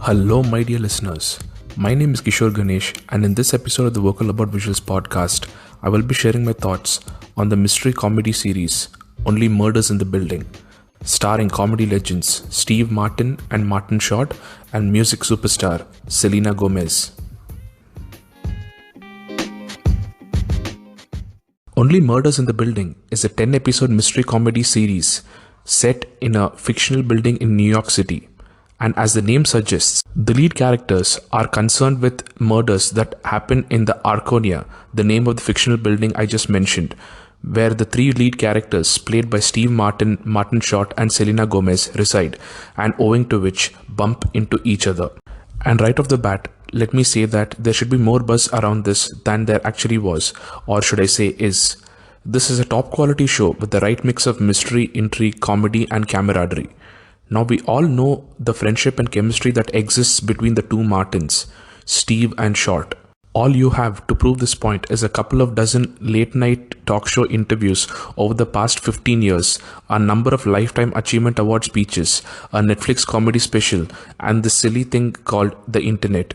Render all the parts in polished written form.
Hello, my dear listeners. My name is Kishore Ganesh, and in this episode of the Vocal About Visuals podcast, I will be sharing my thoughts on the mystery comedy series Only Murders in the Building, starring comedy legends Steve Martin and Martin Short and music superstar Selena Gomez. Only Murders in the Building is a 10-episode mystery comedy series set in a fictional building in New York City. And as the name suggests, the lead characters are concerned with murders that happen in the Arconia, the name of the fictional building I just mentioned, where the three lead characters, played by Steve Martin, Martin Short, and Selena Gomez, reside, and owing to which bump into each other. And right off the bat, let me say that there should be more buzz around this than there actually was, or should I say is. This is a top quality show with the right mix of mystery, intrigue, comedy, and camaraderie. Now we all know the friendship and chemistry that exists between the two Martins, Steve and Short. All you have to prove this point is a couple of dozen late night talk show interviews over the past 15 years, a number of Lifetime Achievement Award speeches, a Netflix comedy special, and this silly thing called the internet.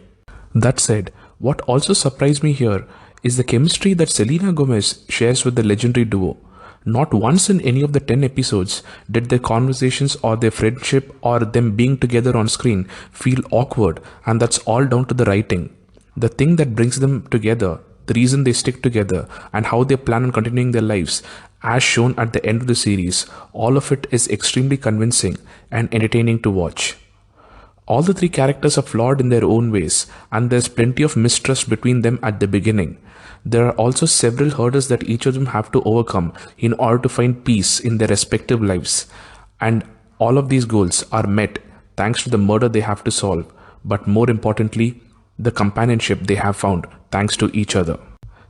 That said, what also surprised me here is the chemistry that Selena Gomez shares with the legendary duo. Not once in any of the 10 episodes did their conversations or their friendship or them being together on screen feel awkward, and that's all down to the writing. The thing that brings them together, the reason they stick together, and how they plan on continuing their lives, as shown at the end of the series, all of it is extremely convincing and entertaining to watch. All the three characters are flawed in their own ways, and there's plenty of mistrust between them at the beginning. There are also several hurdles that each of them have to overcome in order to find peace in their respective lives. And all of these goals are met thanks to the murder they have to solve, but more importantly, the companionship they have found thanks to each other.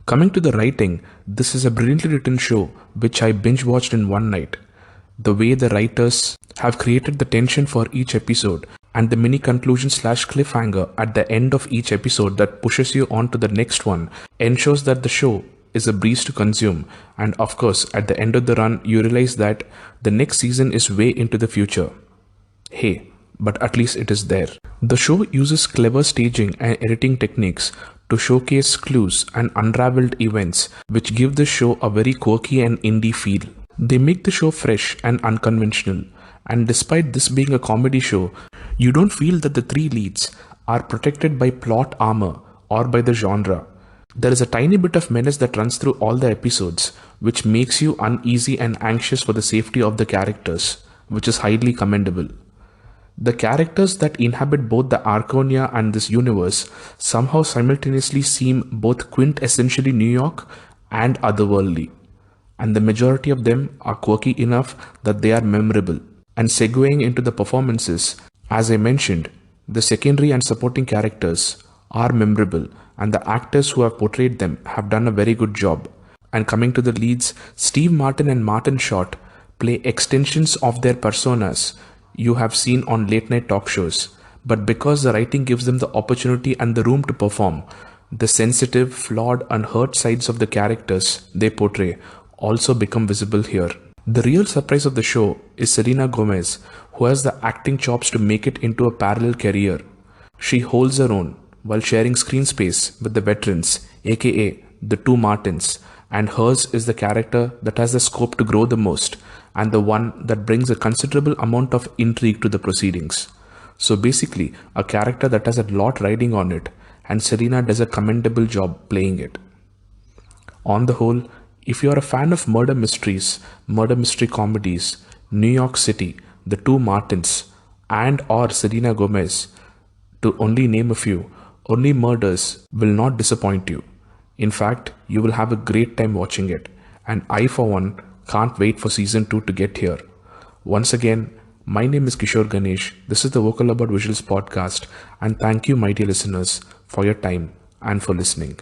Coming to the writing, this is a brilliantly written show which I binge watched in one night. The way the writers have created the tension for each episode and the mini conclusion / cliffhanger at the end of each episode that pushes you on to the next one ensures that the show is a breeze to consume, and of course at the end of the run you realize that the next season is way into the future. Hey, but at least it is there. The show uses clever staging and editing techniques to showcase clues and unraveled events which give the show a very quirky and indie feel. They make the show fresh and unconventional, and despite this being a comedy show, you don't feel that the three leads are protected by plot armor or by the genre. There is a tiny bit of menace that runs through all the episodes, which makes you uneasy and anxious for the safety of the characters, which is highly commendable. The characters that inhabit both the Arconia and this universe somehow simultaneously seem both quintessentially New York and otherworldly, and the majority of them are quirky enough that they are memorable. And segueing into the performances, as I mentioned, the secondary and supporting characters are memorable, and the actors who have portrayed them have done a very good job. And coming to the leads, Steve Martin and Martin Short play extensions of their personas you have seen on late night talk shows, but because the writing gives them the opportunity and the room to perform, the sensitive, flawed, and hurt sides of the characters they portray also become visible here. The real surprise of the show is Selena Gomez, who has the acting chops to make it into a parallel career. She holds her own while sharing screen space with the veterans, aka the two Martins, and hers is the character that has the scope to grow the most and the one that brings a considerable amount of intrigue to the proceedings. So basically, a character that has a lot riding on it, and Selena does a commendable job playing it. On the whole, if you are a fan of murder mysteries, murder mystery comedies, New York City, the two Martins, and or Selena Gomez, to only name a few, Only Murders will not disappoint you. In fact, you will have a great time watching it, and I for one can't wait for season 2 to get here. Once again, my name is Kishore Ganesh, this is the Vocal About Visuals podcast, and thank you my dear listeners for your time and for listening.